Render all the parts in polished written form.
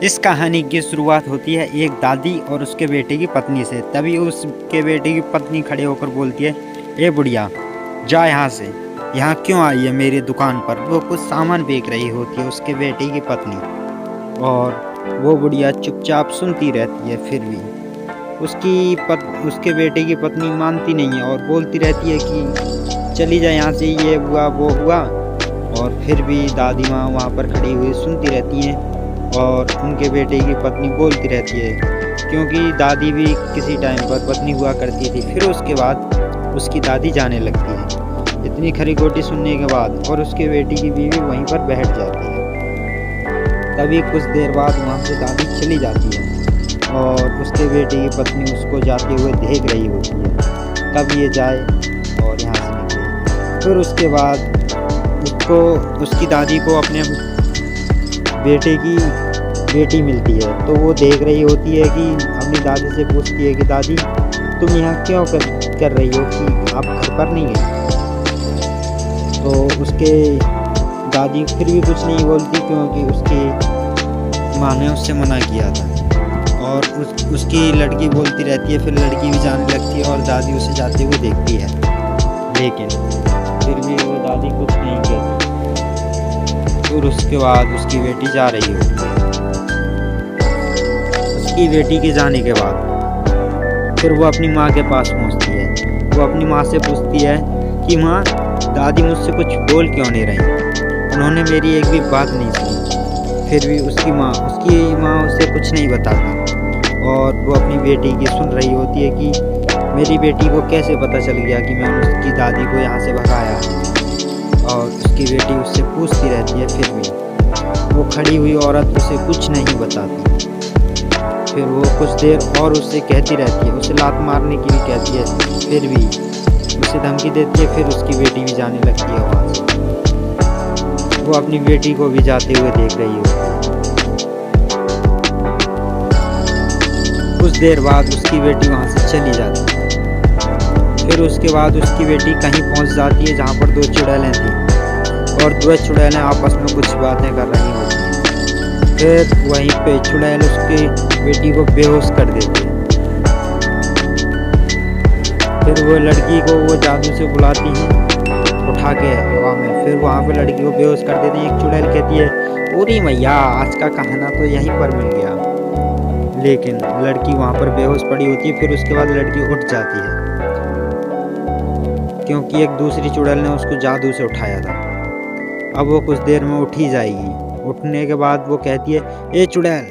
इस कहानी की शुरुआत होती है एक दादी और उसके बेटे की पत्नी से। तभी उसके बेटे की पत्नी खड़े होकर बोलती है, ए बुढ़िया, जा यहाँ से, यहाँ क्यों आई है मेरी दुकान पर। वो कुछ सामान बेच रही होती है उसके बेटे की पत्नी, और वो बुढ़िया चुपचाप सुनती रहती है। फिर भी उसके बेटे की पत्नी मानती नहीं है और बोलती रहती है कि चली जाए यहाँ से, ये हुआ वो हुआ। और फिर भी दादी माँ वहाँ पर खड़ी हुई सुनती रहती हैं और उनके बेटे की पत्नी बोलती रहती है, क्योंकि दादी भी किसी टाइम पर पत्नी हुआ करती थी। फिर उसके बाद उसकी दादी जाने लगती है इतनी खरी-खोटी सुनने के बाद, और उसके बेटी की बीवी वहीं पर बैठ जाती है। तभी कुछ देर बाद वहाँ से दादी चली जाती है और उसके बेटे की पत्नी उसको जाते हुए देख रही होती है। तब ये जाए और यहाँ से निकले। फिर उसके बाद उसकी दादी को अपने बेटे की बेटी मिलती है, तो वो देख रही होती है कि अपनी दादी से पूछती है कि दादी, तुम यहाँ क्यों कर रही हो, कि आप घर पर नहीं गए। तो उसके दादी फिर भी कुछ नहीं बोलती, क्योंकि उसकी माँ ने उससे मना किया था। और उसकी लड़की बोलती रहती है। फिर लड़की भी जाने लगती है और दादी उसे जाते हुए देखती है, लेकिन फिर भी वो दादी कुछ नहीं कहती। फिर उसके बाद उसकी बेटी जा रही होती है। उसकी बेटी के जाने के बाद फिर वो अपनी माँ के पास पहुँचती है। वो अपनी माँ से पूछती है कि माँ, दादी मुझसे कुछ बोल क्यों नहीं रही, उन्होंने मेरी एक भी बात नहीं सुनी। फिर भी उसकी माँ उसे कुछ नहीं बताती, और वो अपनी बेटी की सुन रही होती है कि मेरी बेटी को कैसे पता चल गया कि मैंने उसकी दादी को यहाँ से भगाया। और उसकी बेटी उससे पूछती रहती है, फिर भी वो खड़ी हुई औरत उसे कुछ नहीं बताती। फिर वो कुछ देर और उससे कहती रहती है, उसे लात मारने की भी कहती है, फिर भी उसे धमकी देती है। फिर उसकी बेटी भी जाने लगती है वहाँ से। वो अपनी बेटी को भी जाते हुए देख रही होती है। कुछ देर बाद उसकी बेटी वहाँ से चली जाती है। फिर उसके बाद उसकी बेटी कहीं पहुँच जाती है जहाँ पर दो चुड़ैलें थी, और दो चुड़ैलें आपस में कुछ बातें कर रही होती हैं। फिर वहीं पे चुड़ैल उसकी बेटी को बेहोश कर देती है। फिर वो लड़की को वो जादू से बुलाती हैं उठा के हवा में। फिर वहाँ पे लड़की को बेहोश कर देती है। एक चुड़ैल कहती है, ओरी मैया, आज का कहना तो यहीं पर मिल गया। लेकिन लड़की वहाँ पर बेहोश पड़ी होती है। फिर उसके बाद लड़की उठ जाती है, क्योंकि एक दूसरी चुड़ैल ने उसको जादू से उठाया था। अब वो कुछ देर में उठ ही जाएगी। उठने के बाद वो कहती है, ए चुड़ैल,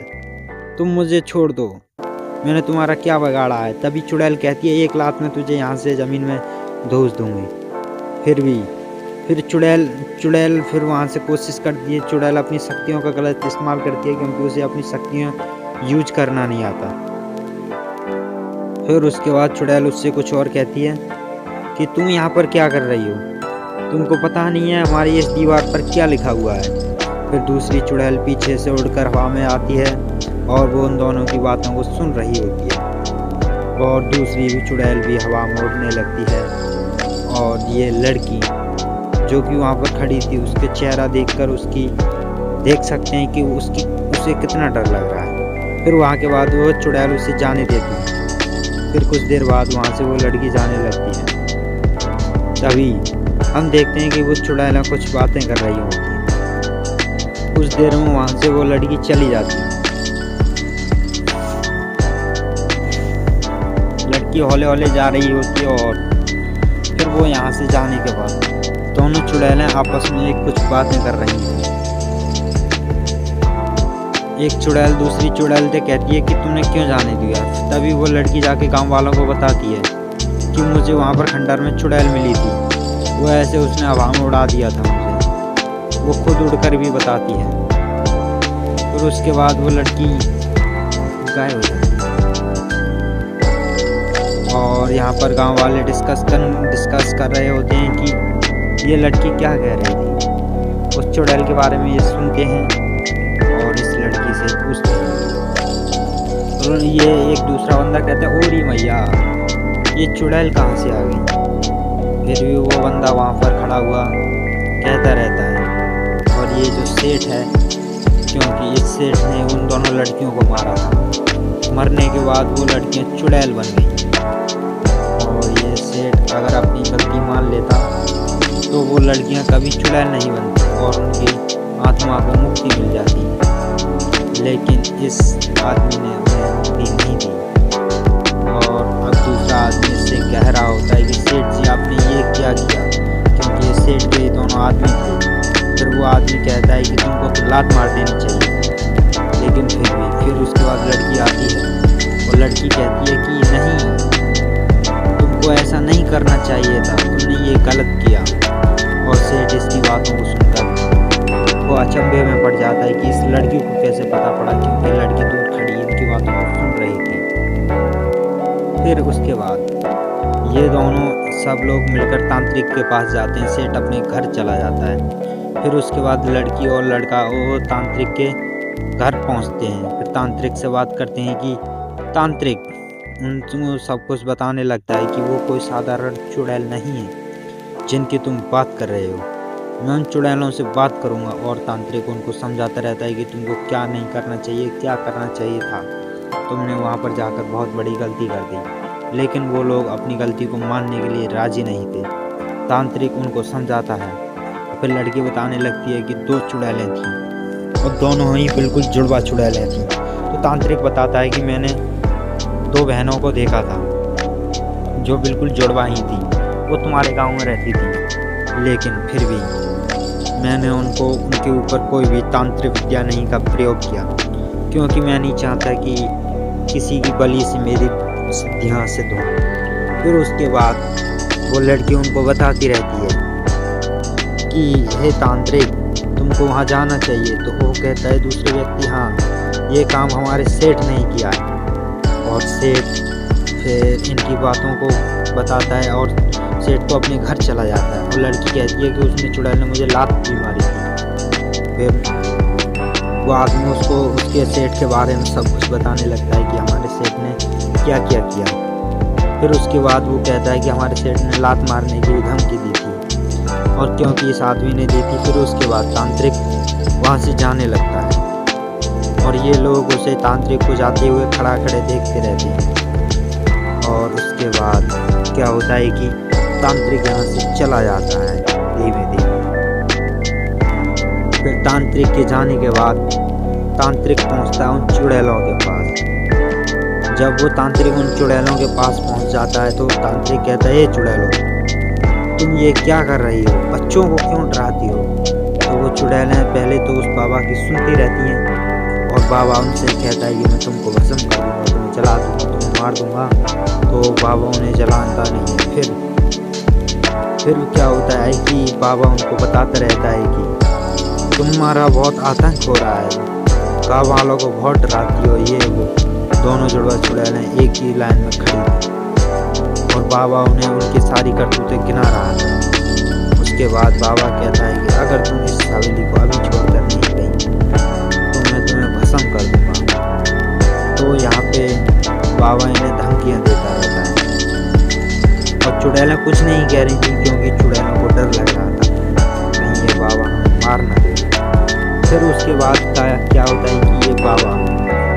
तुम मुझे छोड़ दो, मैंने तुम्हारा क्या बिगाड़ा है। तभी चुड़ैल कहती है, एक लात में तुझे यहाँ से ज़मीन में धोस दूँगी। फिर चुड़ैल फिर वहाँ से कोशिश करती है। चुड़ैल अपनी शक्तियों का गलत इस्तेमाल करती है, क्योंकि उसे अपनी शक्तियाँ यूज करना नहीं आता। फिर उसके बाद चुड़ैल उससे कुछ और कहती है कि तुम यहाँ पर क्या कर रही हो, तुमको पता नहीं है हमारी इस दीवार पर क्या लिखा हुआ है। फिर दूसरी चुड़ैल पीछे से उड़कर हवा में आती है और वो उन दोनों की बातों को सुन रही होती है। और दूसरी भी चुड़ैल भी हवा में उड़ने लगती है। और ये लड़की जो कि वहाँ पर खड़ी थी, उसके चेहरा देखकर उसकी देख सकते हैं कि उसे कितना डर लग रहा है। फिर वहाँ के बाद वो चुड़ैल उसे जाने देती है। फिर कुछ देर बाद वहाँ से वो लड़की जाने लगती है। तभी हम देखते हैं कि वो चुड़ैलें कुछ बातें कर रही होती हैं। कुछ देर में वहाँ से वो लड़की चली जाती है। लड़की हौले हौले जा रही होती है, और फिर वो यहाँ से जाने के बाद दोनों चुड़ैलें आपस में कुछ बातें कर रही हैं। एक चुड़ैल दूसरी चुड़ैल से कहती है कि तुमने क्यों जाने दिया। तभी वो लड़की जाके गांव वालों को बताती है कि मुझे वहाँ पर खंडर में चुड़ैल मिली थी, वो ऐसे उसने हवा में उड़ा दिया था मुझे। वो खुद उड़कर भी बताती है। फिर उसके बाद वो लड़की गायब हो जाती है। और यहाँ पर गांव वाले डिस्कस कर रहे होते हैं कि ये लड़की क्या कह रही थी। उस चुड़ैल के बारे में ये सुनते हैं और इस लड़की से पूछते हैं। तो ये एक दूसरा बंदा कहता है, ओरी मैया, ये चुड़ैल कहाँ से आ गई। फिर भी वो बंदा वहाँ पर खड़ा हुआ कहता रहता है। और ये जो सेठ है क्योंकि इस सेठ ने उन दोनों लड़कियों को मारा था। मरने के बाद वो लड़कियां चुड़ैल बन गई और ये सेठ अगर अपनी गलती मान लेता तो वो लड़कियां कभी चुड़ैल नहीं बनती और उनकी आत्मा को मुक्ति मिल जाती। लेकिन इस आदमी ने उन्हें मुक्ति नहीं दी। और अब दूसरा आदमी इससे कह रहा होता है कि सेठ जी आपने ये क्या किया, क्योंकि ये सेठ के दोनों आदमी थे। फिर वो आदमी कहता है कि तुमको तो लात मार देनी चाहिए। लेकिन फिर उसके बाद लड़की आती है और लड़की कहती है कि नहीं, तुमको ऐसा नहीं करना चाहिए था, तुमने ये गलत किया। और सेठ इसकी बातों को सुनकर वो अचंभे में पड़ जाता है कि इस लड़की को कैसे पता पड़ा, क्योंकि लड़की दूर खड़ी इनकी बातों को सुन रही थी। फिर उसके बाद ये दोनों सब लोग मिलकर तांत्रिक के पास जाते हैं। सेठ अपने घर चला जाता है। फिर उसके बाद लड़की और लड़का वो तांत्रिक के घर पहुंचते हैं। फिर तांत्रिक से बात करते हैं कि तांत्रिक उनको सब कुछ बताने लगता है कि वो कोई साधारण चुड़ैल नहीं है जिनकी तुम बात कर रहे हो। मैं उन चुड़ैलों से बात करूंगा। और तांत्रिक उनको समझाता रहता है कि तुमको क्या नहीं करना चाहिए, क्या करना चाहिए था। तुमने वहाँ पर जाकर बहुत बड़ी गलती कर दी। लेकिन वो लोग अपनी गलती को मानने के लिए राजी नहीं थे। तांत्रिक उनको समझाता है। फिर लड़की बताने लगती है कि 2 चुड़ैलें थीं और दोनों ही बिल्कुल जुड़वा चुड़ैलें थीं। तो तांत्रिक बताता है कि मैंने 2 बहनों को देखा था जो बिल्कुल जुड़वा ही थी। वो तुम्हारे गांव में रहती थी, लेकिन फिर भी मैंने उनके ऊपर कोई भी तांत्रिक विद्या नहीं का प्रयोग किया, क्योंकि मैं नहीं चाहता कि किसी की बलि से मेरी सिद्धियाँ सिद्ध हो। फिर उसके बाद वो लड़की उनको बताती रहती है कि हे तांत्रिक, तुमको वहाँ जाना चाहिए। तो वो कहता है दूसरे व्यक्ति, हाँ ये काम हमारे सेठ ने ही किया है। और सेठ फिर इनकी बातों को बताता है और सेठ तो अपने घर चला जाता है। और लड़की कहती है कि उसने चुड़ैल ने मुझे लात भी मारी थी। फिर वो आदमी उसको उसके सेठ के बारे में सब कुछ बताने लगता है कि हमारे सेठ ने क्या क्या किया। फिर उसके बाद वो कहता है कि हमारे सेठ ने लात मारने की धमकी दी थी और क्योंकि इस आदमी ने दी थी। फिर उसके बाद तांत्रिक वहाँ से जाने लगता है और ये लोग उसे तांत्रिक को जाते हुए खड़ा खड़े देखते रहते हैं। और उसके बाद क्या होता है कि तांत्रिक यहाँ से चला जाता है धीमे धीमे। फिर तांत्रिक के जाने के बाद तांत्रिक पहुँचता है उन चुड़ैलों के पास। जब वो तांत्रिक उन चुड़ैलों के पास पहुँच जाता है तो तांत्रिक कहता है, चुड़ैलों तुम ये क्या कर रही हो, बच्चों को क्यों डराती हो। तो वो चुड़ैलें पहले तो उस बाबा की सुनती रहती हैं और बाबा उनसे कहता है कि मैं तुमको भस्म कर दूँगा, तुम्हें जला दूँगा, तुम्हें मार दूँगा। तो बाबा उन्हें जलाता नहीं है। फिर क्या होता है कि बाबा उनको बताता रहता है कि तुम्हारा बहुत आतंक हो रहा है, गाँव वालों को बहुत डराती हो। ये वो दोनों जुड़वा चुड़ैलें एक ही लाइन में खड़ी थी और बाबा उन्हें उनकी सारी करतूतें गिना रहा था। उसके बाद बाबा कहता है कि अगर तुम इस हवेली को अभी छोड़कर नहीं गई तो मैं तुम्हें भस्म कर दूँगा। तो यहाँ पे बाबा इन्हें धमकियाँ देता रहता है और चुड़ैलें कुछ नहीं कह रही थी, क्योंकि चुड़ैलों को डर लग रहा था कहीं ये बाबा हमें मार न दे। फिर उसके बाद क्या होता है कि ये बाबा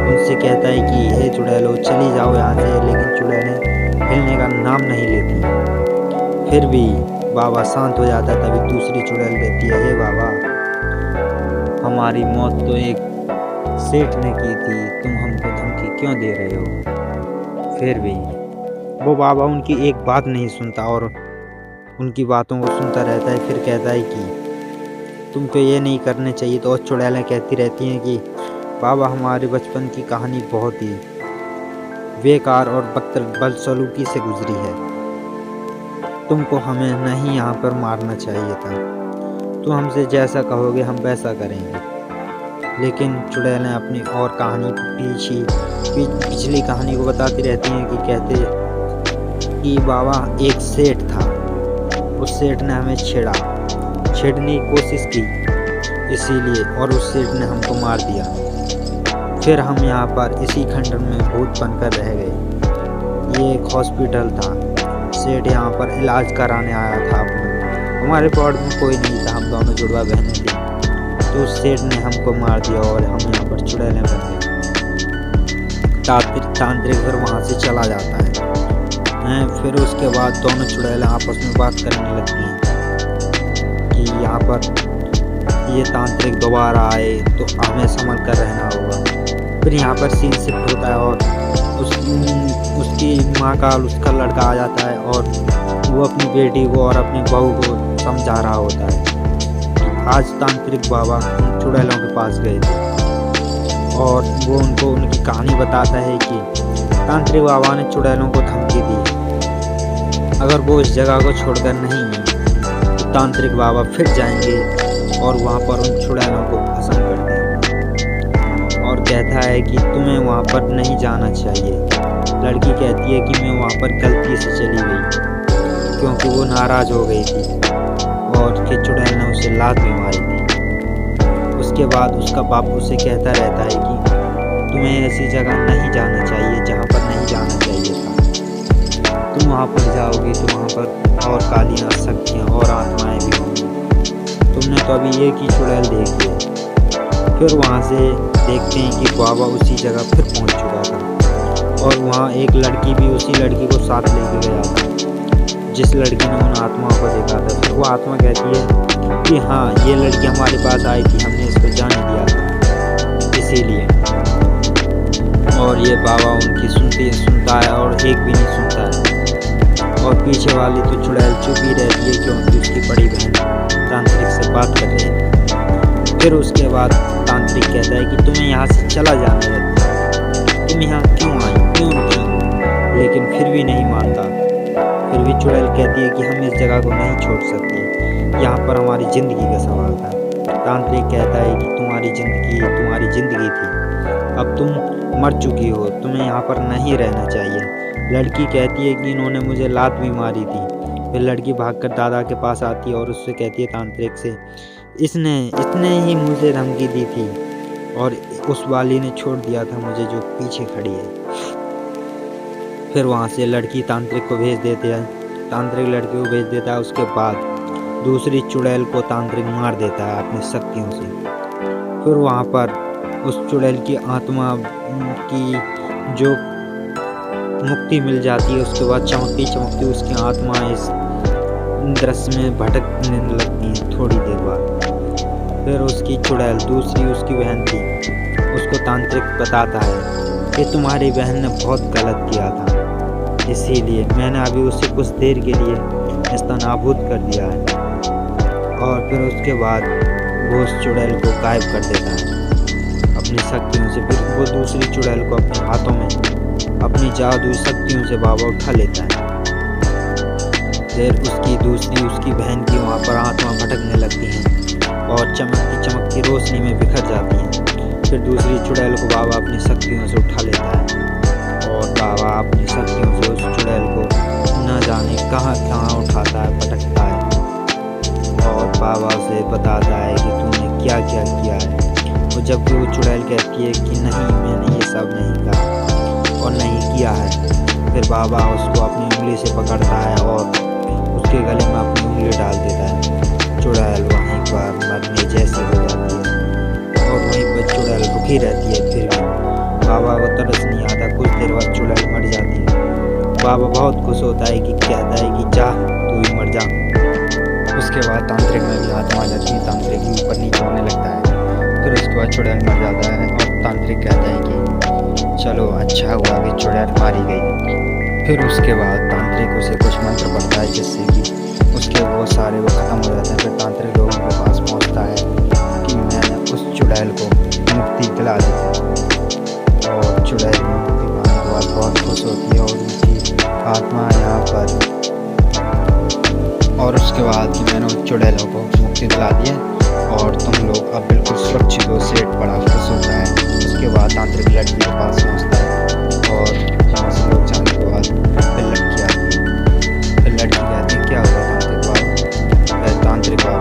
उनसे कहता है कि हे चुड़ैलो चली जाओ यहाँ से। लेकिन चुड़ैलें हिलने का नाम नहीं लेती। फिर भी बाबा शांत हो जाता है। तभी दूसरी चुड़ैल कहती है, हे बाबा हमारी मौत तो एक सेठ ने की थी, तुम हमको धमकी क्यों दे रहे हो। फिर भी वो बाबा उनकी एक बात नहीं सुनता और उनकी बातों को सुनता रहता है। फिर कहता है कि तुमको ये नहीं करने चाहिए। तो और चुड़ैलें कहती रहती हैं कि बाबा हमारे बचपन की कहानी बहुत ही बेकार और बदसलूकी से गुजरी है, तुमको हमें नहीं यहाँ पर मारना चाहिए था। तुम हमसे जैसा कहोगे हम वैसा करेंगे। लेकिन चुड़ैलें अपनी और कहानी पिछली कहानी को बताती रहती हैं कि कहते कि बाबा एक सेठ था, उस सेठ ने हमें छेड़ने की कोशिश की इसीलिए, और उस सेठ ने हमको मार दिया। फिर हम यहाँ पर इसी खंडर में भूत बनकर रह गए। ये एक हॉस्पिटल था, सेठ यहाँ पर इलाज कराने आया था अपना। हमारे वार्ड में कोई नहीं था, हम दोनों जुड़वा बहनें थी। तो उस सेठ ने हमको मार दिया और हम यहाँ पर चुड़ैलें बन गए। तांत्रिक फिर वहाँ से चला जाता है। फिर उसके बाद दोनों चुड़ैलें आपस में बात करने लगती हैं कि यहाँ पर ये तांत्रिक दोबारा आए तो हमें संभल कर रहना होगा। फिर यहाँ पर सीन शिफ्ट होता है और उसकी माँ का उसका लड़का आ जाता है और वो अपनी बेटी को और अपनी बहू को समझा रहा होता है। आज तांत्रिक बाबा चुड़ैलों के पास गए थे और वो उनको उनकी कहानी बताता है कि तांत्रिक बाबा ने चुड़ैलों को धमकी दी, अगर वो इस जगह को छोड़कर नहीं गए तो तांत्रिक बाबा फिर जाएंगे और वहाँ पर उन चुड़ैलों को खत्म कर देंगे। और कहता है कि तुम्हें वहाँ पर नहीं जाना चाहिए। लड़की कहती है कि मैं वहाँ पर गलती से चली गई क्योंकि वो नाराज़ हो गई थी और कि चुड़ैल ने उसे लात भी मारी थी। उसके बाद उसका बाप उसे कहता रहता है कि तुम्हें ऐसी जगह नहीं जाना चाहिए जहाँ पर नहीं जाना चाहिए था। तुम वहाँ पर जाओगी तो वहाँ पर और कालियाँ, शक्तियाँ और आत्माएँ भी होंगी। तुमने तो अभी एक ही चुड़ैल देखी है। फिर वहाँ से देखते हैं कि बाबा उसी जगह फिर पहुँच चुका था और वहाँ एक लड़की भी उसी लड़की को साथ लेके गया था जिस लड़की ने उन आत्माओं को देखा था। फिर वो आत्मा कहती है कि हाँ, ये लड़की हमारे पास आई थी, हमने इसको जाने दिया था इसीलिए। और ये बाबा उनकी सुनता है और एक भी नहीं सुनता है। और पीछे वाली तो चुड़ैल चुप ही रहती है क्योंकि उसकी बड़ी बहन तांत्रिक से बात कर रही है। फिर उसके बाद तांत्रिक कहता है कि तुम्हें यहाँ से चला जाना है, तुम यहाँ क्यों आई, क्यों नहीं? लेकिन फिर भी नहीं मानता। फिर भी चुड़ैल कहती है कि हम इस जगह को नहीं छोड़ सकते, यहाँ पर हमारी ज़िंदगी का सवाल था। तांत्रिक कहता है कि तुम्हारी ज़िंदगी थी, अब तुम मर चुकी हो, तुम्हें यहाँ पर नहीं रहना चाहिए। लड़की कहती है कि इन्होंने मुझे लात भी मारी थी। फिर लड़की भागकर दादा के पास आती है और उससे कहती है तांत्रिक से, इसने ही मुझे धमकी दी थी और उस वाली ने छोड़ दिया था मुझे जो पीछे खड़ी है। फिर वहाँ से लड़की तांत्रिक को भेज देते हैं, तांत्रिक लड़की को भेज देता है। उसके बाद दूसरी चुड़ैल को तांत्रिक मार देता है अपनी शक्तियों से। फिर वहाँ पर उस चुड़ैल की आत्मा की जो मुक्ति मिल जाती है, उसके बाद चमकती चमकती उसकी आत्मा इस दृश्य में भटकने लगती है थोड़ी देर बाद। फिर उसकी चुड़ैल दूसरी उसकी बहन थी, उसको तांत्रिक बताता है कि तुम्हारी बहन ने बहुत गलत किया था, इसीलिए मैंने अभी उसे कुछ देर के लिए नेस्तनाबूद कर दिया है। और फिर उसके बाद वो उस चुड़ैल को गायब कर देता है अपनी शक्तियों से। फिर वो दूसरी चुड़ैल को अपने हाथों में अपनी जादुई शक्तियों से बाबा उठा लेता है। फिर उसकी बहन की वहाँ पर आत्मा भटकने लगती हैं और चमकती रोशनी में बिखर जाती हैं। फिर दूसरी चुड़ैल को बाबा अपनी शक्तियों से उठा लेता है और बाबा अपनी शक्तियों से उस चुड़ैल को न जाने कहाँ उठाता है, पटकता है और बाबा से बताता है कि तुमने क्या क्या किया है। और जब वो चुड़ैल कहती है कि नहीं, मैंने ये सब नहीं कहा और नहीं किया है, फिर बाबा उसको अपनी उंगली से पकड़ता है और उसके गले में अपनी उंगली डाल देता है। चुड़ैल वहीं पर मरने जैसी हो जाती है और वहीं पर चुड़ैल रुकी रहती है। फिर भी बाबा को तरस नहीं आता, कुछ देर बाद चुड़ैल मर जाती है। बाबा बहुत खुश होता है कि कहता है कि जा तू ही मर जा। उसके बाद तांत्रिक में भी आत्मा आ जाती है, तांत्रिक ही ऊपर नीचे होने लगता है। फिर उसके बाद चुड़ैल मर जाता है और तांत्रिक कहता है कि चलो अच्छा हुआ कि चुड़ैल मारी गई। फिर उसके बाद तांत्रिक उसे कुछ मंत्र पढ़ता है जिससे कि उसके बहुत सारे वो ख़त्म हो जाते हैं। फिर तांत्रिक लोगों के पास पहुंचता है कि मैंने उस चुड़ैल को मुक्ति दिला दी है और चुड़ैल मुक्ति पाने के बाद बहुत खुश होती है और उनकी आत्मा यहाँ पर। और उसके बाद कि मैंने उन चुड़ैलों को मुक्ति दिला दी है और तुम लोग अब बिल्कुल सुरक्षित हो। सेठ बड़ा खुश होता है। उसके बाद तांत्रिक लड़की के पास पहुँचता है और वहाँ से लोग जाने के बाद फिर लड़की आती है। फिर लड़की कहती है क्या हुआ तांत्रिक बाबा? तांत्रिक बाबा